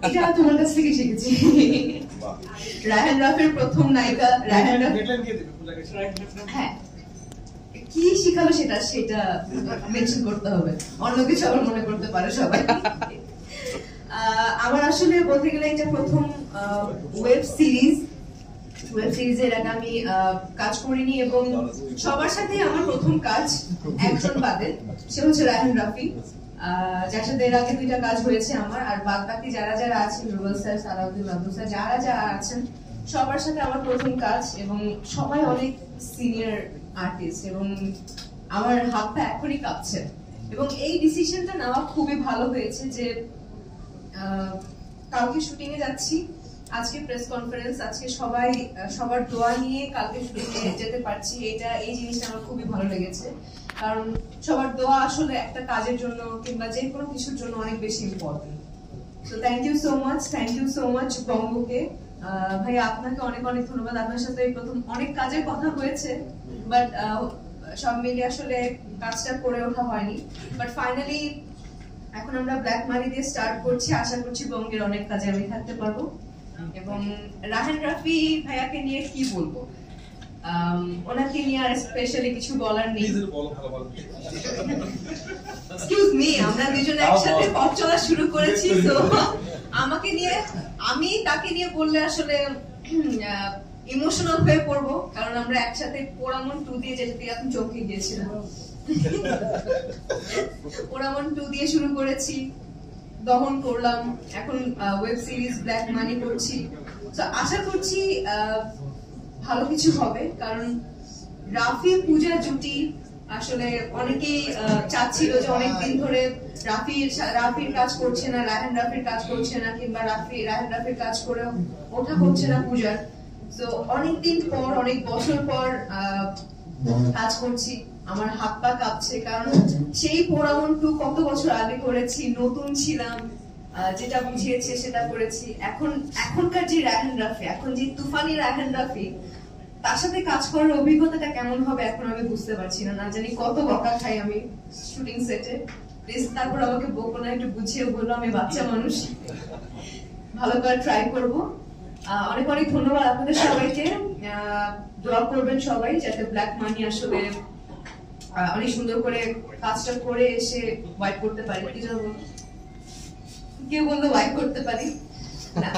এটা তোমার কাছ থেকে শিখেছি। রায়হান রাফির প্রথম নায়িকা রায়হান রাফি। হ্যাঁ, কি শিখালো সেটা মেনশন করতে হবে, অন্য কিছু আবার মনে করতে পারে সবাই। আমার আসলে বলতে গেলে এটা প্রথম ওয়েব সিরিজের আগে আমি কাজ করিনি, এবং সবার সাথে আমার প্রথম কাজ একজন বাদে, সে হচ্ছে রায়হান রাফি, যার সাথে এর আগে 2টা কাজ হয়েছে আমার। আর বাদ বাকি যারা যারা আছেন, রুবেল স্যার, সালাউদ্দিন মাহমুদ স্যার, যারা যারা আছেন সবার সাথে আমার প্রথম কাজ, এবং সবাই অনেক সিনিয়র আর্টিস্ট, এবং আমার হাত পা এখনই কাঁপছে। এবং এই ডিসিশনটা নেওয়া খুবই ভালো হয়েছে যে কালকে শুটিং এ যাচ্ছি, আজকে প্রেস কনফারেন্স, আজকে সবাই সবার দোয়া নিয়ে কালকে শুটিং এ যেতে পারছি। এই জিনিসটা আমার খুবই ভালো লেগেছে, কারণ সবার দোয়া আসলে একটা কাজের জন্য কিংবা যে কোনো কিছুর জন্য অনেক বেশি ইম্পর্টেন্ট। তো থ্যাংক ইউ সো মাচ বঙ্গকে। ভাই আপনাকে অনেক অনেক ধন্যবাদ। আপনার সাথে প্রথম অনেক কাজের কথা হয়েছে, বাট সব মিলিয়ে আসলে কাজটা করে ওঠা হয়নি। বাট ফাইনালি এখন আমরা ব্ল্যাক মানি দিয়ে স্টার্ট করছি, আশা করছি বঙ্গের অনেক কাজে আমি থাকতে পারবো। এবং রায়হান রাফি ভাইয়াকে নিয়ে কি বলবো, ওনাকে নিয়ে আর স্পেশালি কিছু বলার নেই। এক্সকিউজ মি, আমরা দুজনে একসাথে পথ চলা শুরু করেছি, তো আমাকে নিয়ে, আমি তাকে নিয়ে বললে আসলে ইমোশনাল হয়ে পড়বো, কারণ আমরা একসাথে পোড়ামন 2 দিয়ে যেতে এখন চমকে গিয়েছিলাম। পোড়ামন 2 দিয়ে শুরু করেছি, দহন করলাম, এখন ওয়েব সিরিজ ব্ল্যাক মানি করছি। তো আশা করছি ভালো কিছু হবে, কারণ রাফি পূজা জুটি আসলে অনেকেই চাচ্ছিল যে অনেকদিন ধরে রাফির কাজ করছে না, রায়হান রাফির কাজ করছে না, কিংবা রায়হান রাফির কাজ করে ওঠা হচ্ছে না পূজার। তো অনেকদিন পর, অনেক বছর পর কাজ করছি, আমার হাত পা কাঁপছে, কারণ সেই পোড়ামন 2 কত বছর আগে করেছি, নতুন ছিলাম, যেটা বুঝিয়েছে সেটা করেছি। এখনকার যে রায়হান রাফি, এখন যে তুফানি রায়হান রাফি, তার সাথে কাজ করার অভিজ্ঞতাটা কেমন হবে এখন আমি বুঝতে পারছি না। না জানি কত বকা খাই আমি শুটিং সেটে। প্লিজ তারপর আমাকে বকো না, একটু বুঝিয়ে বললো, আমি বাচ্চা মানুষ, ভালো করে ট্রাই করবো। অনেক অনেক ধন্যবাদ আপনাদের সবাইকে। দোয়া করবেন সবাই যাতে ব্ল্যাক মানি আসলে অনেক সুন্দর করে কাজটা করে এসে ওয়াইপ করতে পারি। কি জন্য কেউ বললো ওয়াইপ করতে পারি না,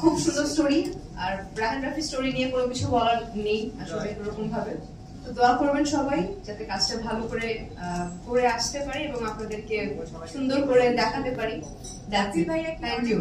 খুব সুন্দর স্টোরি। আর রায়হান রাফি স্টোরি নিয়ে কোনো কিছু বলার নেই আসলে এরকম ভাবে। তো দোয়া করবেন সবাই যাতে কাজটা ভালো করে আসতে পারি এবং আপনাদেরকে সুন্দর করে দেখাতে পারি। Thank you.